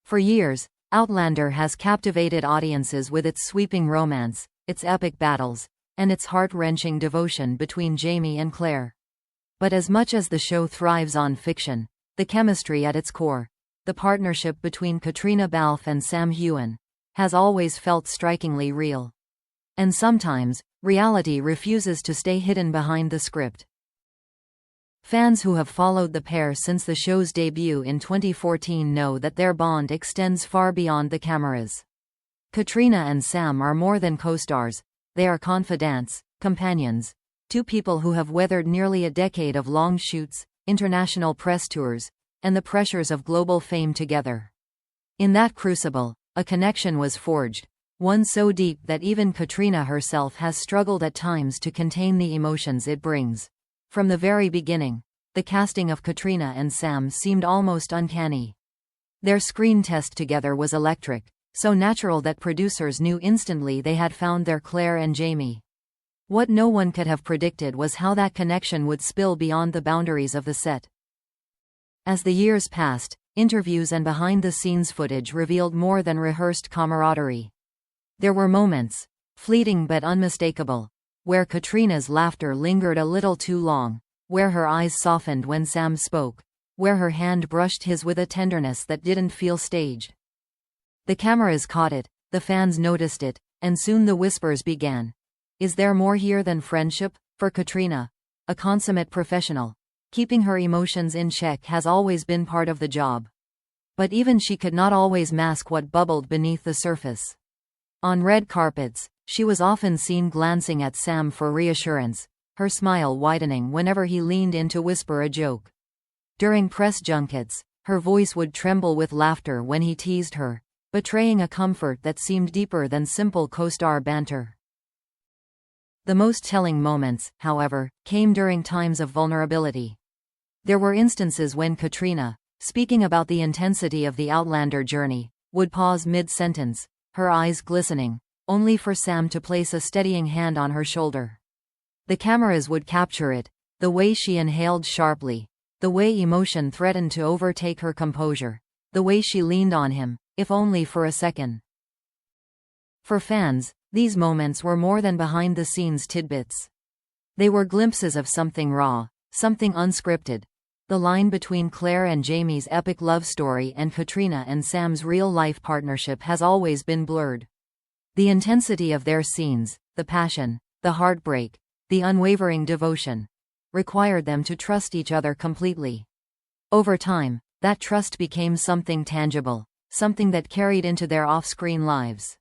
For years, Outlander has captivated audiences with its sweeping romance, its epic battles, and its heart-wrenching devotion between Jaime and Claire. But as much as the show thrives on fiction, the chemistry at its core, the partnership between Caitríona Balfe and Sam Heughan, has always felt strikingly real. And sometimes, reality refuses to stay hidden behind the script. Fans who have followed the pair since the show's debut in 2014 know that their bond extends far beyond the cameras. Caitríona and Sam are more than co-stars, they are confidants, companions, two people who have weathered nearly a decade of long shoots, international press tours, and the pressures of global fame together. In that crucible, a connection was forged, one so deep that even Caitríona herself has struggled at times to contain the emotions it brings. From the very beginning, the casting of Caitríona and Sam seemed almost uncanny. Their screen test together was electric, so natural that producers knew instantly they had found their Claire and Jaime. What no one could have predicted was how that connection would spill beyond the boundaries of the set. As the years passed, interviews and behind-the-scenes footage revealed more than rehearsed camaraderie. There were moments, fleeting but unmistakable, where Caitríona's laughter lingered a little too long, where her eyes softened when Sam spoke, where her hand brushed his with a tenderness that didn't feel staged. The cameras caught it, the fans noticed it, and soon the whispers began. Is there more here than friendship? For Caitríona, a consummate professional, keeping her emotions in check has always been part of the job. But even she could not always mask what bubbled beneath the surface. On red carpets, she was often seen glancing at Sam for reassurance, her smile widening whenever he leaned in to whisper a joke. During press junkets, her voice would tremble with laughter when he teased her, betraying a comfort that seemed deeper than simple co-star banter. The most telling moments, however, came during times of vulnerability. There were instances when Caitríona, speaking about the intensity of the Outlander journey, would pause mid-sentence, her eyes glistening, only for Sam to place a steadying hand on her shoulder. The cameras would capture it, the way she inhaled sharply, the way emotion threatened to overtake her composure, the way she leaned on him, if only for a second. For fans, these moments were more than behind-the-scenes tidbits. They were glimpses of something raw, something unscripted. The line between Claire and Jaime's epic love story and Caitríona and Sam's real-life partnership has always been blurred. The intensity of their scenes, the passion, the heartbreak, the unwavering devotion, required them to trust each other completely. Over time, that trust became something tangible, something that carried into their off-screen lives.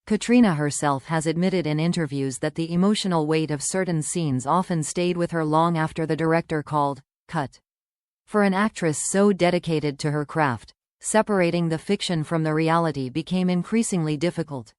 Caitríona herself has admitted in interviews that the emotional weight of certain scenes often stayed with her long after the director called cut. For an actress so dedicated to her craft, separating the fiction from the reality became increasingly difficult.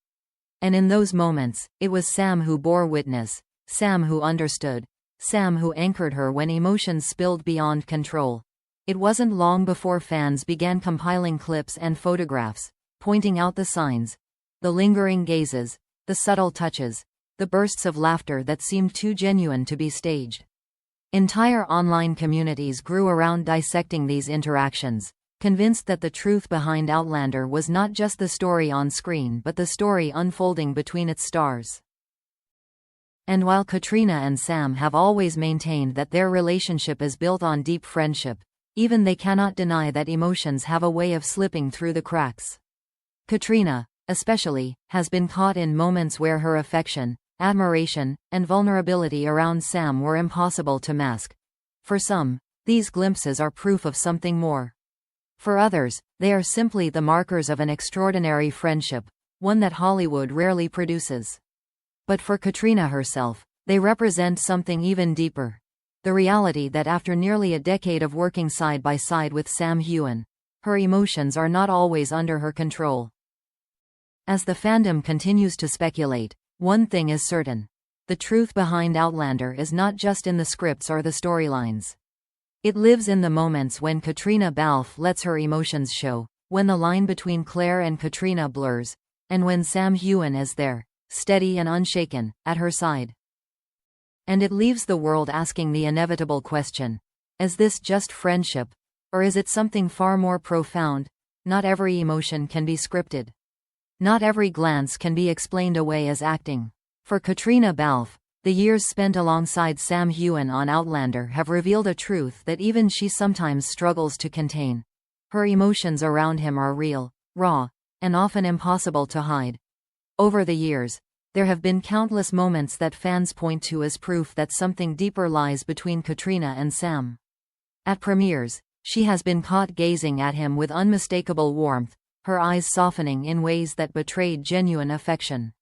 And in those moments, it was Sam who bore witness, Sam who understood, Sam who anchored her when emotions spilled beyond control. It wasn't long before fans began compiling clips and photographs, pointing out the signs, the lingering gazes, the subtle touches, the bursts of laughter that seemed too genuine to be staged. Entire online communities grew around dissecting these interactions, convinced that the truth behind Outlander was not just the story on screen but the story unfolding between its stars. And while Caitríona and Sam have always maintained that their relationship is built on deep friendship, even they cannot deny that emotions have a way of slipping through the cracks. Caitríona, especially, has been caught in moments where her affection, admiration, and vulnerability around Sam were impossible to mask. For some, these glimpses are proof of something more. For others, they are simply the markers of an extraordinary friendship, one that Hollywood rarely produces. But for Caitríona herself, they represent something even deeper. The reality that after nearly a decade of working side by side with Sam Heughan, her emotions are not always under her control. As the fandom continues to speculate, one thing is certain. The truth behind Outlander is not just in the scripts or the storylines. It lives in the moments when Caitríona Balfe lets her emotions show, when the line between Claire and Caitríona blurs, and when Sam Heughan is there, steady and unshaken, at her side. And it leaves the world asking the inevitable question: is this just friendship, or is it something far more profound, not every emotion can be scripted. Not every glance can be explained away as acting. For Caitríona Balfe, the years spent alongside Sam Heughan on Outlander have revealed a truth that even she sometimes struggles to contain. Her emotions around him are real, raw, and often impossible to hide. Over the years, there have been countless moments that fans point to as proof that something deeper lies between Caitríona and Sam. At premieres, she has been caught gazing at him with unmistakable warmth, her eyes softening in ways that betrayed genuine affection.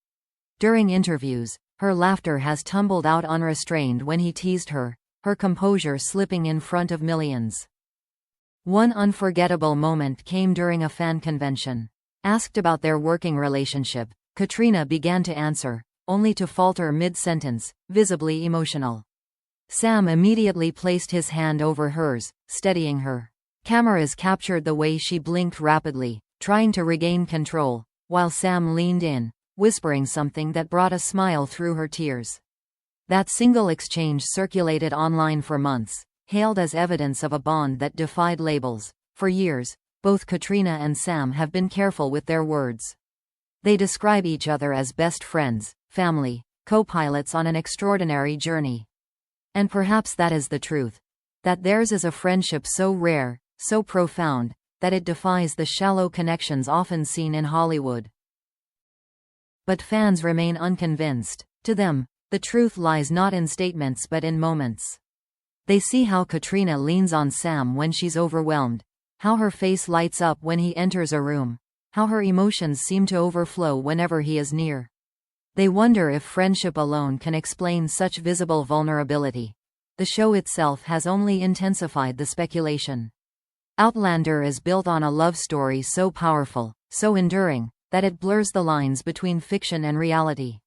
During interviews, her laughter has tumbled out unrestrained when he teased her, her composure slipping in front of millions. One unforgettable moment came during a fan convention. Asked about their working relationship, Caitríona began to answer, only to falter mid-sentence, visibly emotional. Sam immediately placed his hand over hers, steadying her. Cameras captured the way she blinked rapidly, trying to regain control, while Sam leaned in, whispering something that brought a smile through her tears. That single exchange circulated online for months, hailed as evidence of a bond that defied labels. For years, both Caitríona and Sam have been careful with their words. They describe each other as best friends, family, co-pilots on an extraordinary journey. And perhaps that is the truth. That theirs is a friendship so rare, so profound, that it defies the shallow connections often seen in Hollywood. But fans remain unconvinced. To them, the truth lies not in statements but in moments. They see how Caitríona leans on Sam when she's overwhelmed, how her face lights up when he enters a room, how her emotions seem to overflow whenever he is near. They wonder if friendship alone can explain such visible vulnerability. The show itself has only intensified the speculation. Outlander is built on a love story so powerful, so enduring, that it blurs the lines between fiction and reality.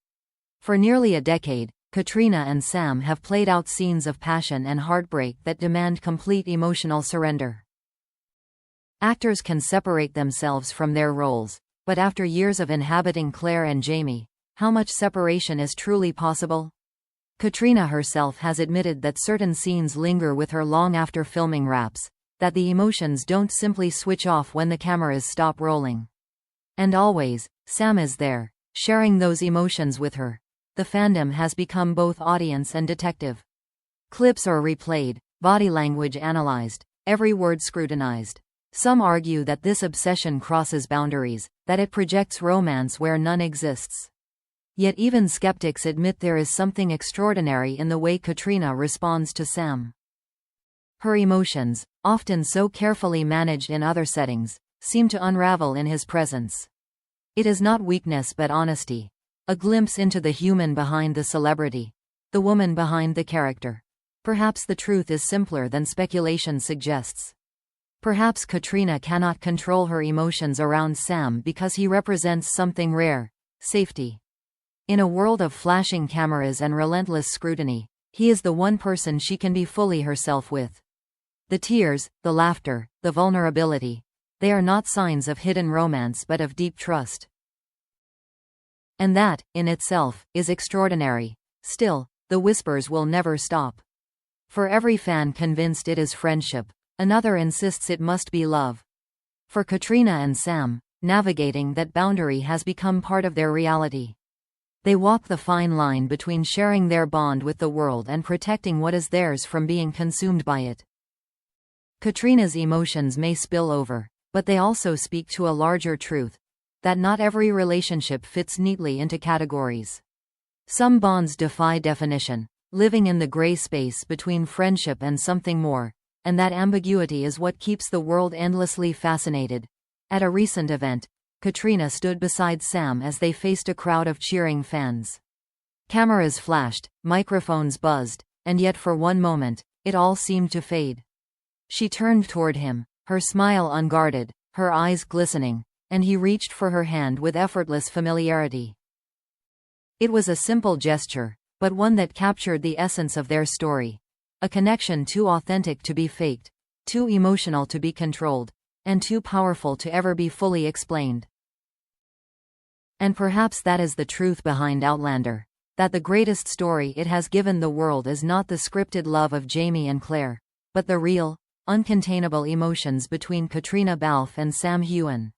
For nearly a decade, Caitríona and Sam have played out scenes of passion and heartbreak that demand complete emotional surrender. Actors can separate themselves from their roles, but after years of inhabiting Claire and Jamie, how much separation is truly possible? Caitríona herself has admitted that certain scenes linger with her long after filming wraps, that the emotions don't simply switch off when the cameras stop rolling. And always, Sam is there, sharing those emotions with her. The fandom has become both audience and detective. Clips are replayed, body language analyzed, every word scrutinized. Some argue that this obsession crosses boundaries, that it projects romance where none exists. Yet even skeptics admit there is something extraordinary in the way Caitríona responds to Sam. Her emotions, often so carefully managed in other settings, seem to unravel in his presence. It is not weakness but honesty. A glimpse into the human behind the celebrity. The woman behind the character. Perhaps the truth is simpler than speculation suggests. Perhaps Caitríona cannot control her emotions around Sam because he represents something rare: safety. In a world of flashing cameras and relentless scrutiny, he is the one person she can be fully herself with. The tears, the laughter, the vulnerability, they are not signs of hidden romance but of deep trust. And that, in itself, is extraordinary. Still, the whispers will never stop. For every fan convinced it is friendship, another insists it must be love. For Caitríona and Sam, navigating that boundary has become part of their reality. They walk the fine line between sharing their bond with the world and protecting what is theirs from being consumed by it. Caitríona's emotions may spill over, but they also speak to a larger truth: that not every relationship fits neatly into categories. Some bonds defy definition, living in the gray space between friendship and something more, and that ambiguity is what keeps the world endlessly fascinated. At a recent event, Caitríona stood beside Sam as they faced a crowd of cheering fans. Cameras flashed, microphones buzzed, and yet for one moment, it all seemed to fade. She turned toward him, her smile unguarded, her eyes glistening, and he reached for her hand with effortless familiarity. It was a simple gesture, but one that captured the essence of their story. A connection too authentic to be faked, too emotional to be controlled, and too powerful to ever be fully explained. And perhaps that is the truth behind Outlander, that the greatest story it has given the world is not the scripted love of Jamie and Claire, but the real, uncontainable emotions between Caitríona Balfe and Sam Heughan.